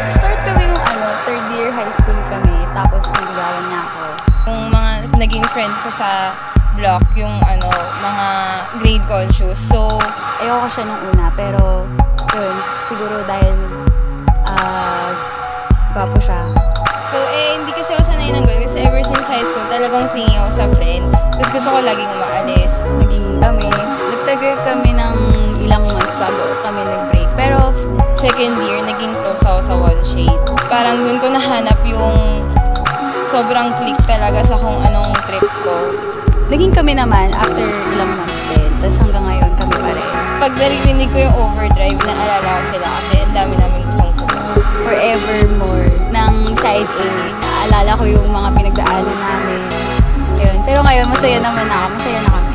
Nag-start kami nung third year high school kami, tapos nagbawan niya ako. Yung mga naging friends ko sa block, yung mga grade conscious. So, ayoko siya nung una, pero yun, siguro dahil gwapo siya. So, hindi kasi ako sanay ng ganun. Kasi ever since high school, talagang clingy ako sa friends. Tapos gusto ko laging umaalis. Nagtagal kami ng ilang months bago kami nag-break. Pero, second year, naging close ako sa One Shade. Parang dun ko nahanap yung sobrang click talaga sa kung anong trip ko. Naging kami naman after ilang months din. Tapos hanggang ngayon kami pa rin. Pag naririnig ko yung Overdrive, naalala ko sila kasi ang dami namin gustong ko. Forevermore ng side A. Naalala ko yung mga pinagdaanan namin. Yun. Pero ngayon, masaya naman ako. Masaya na kami.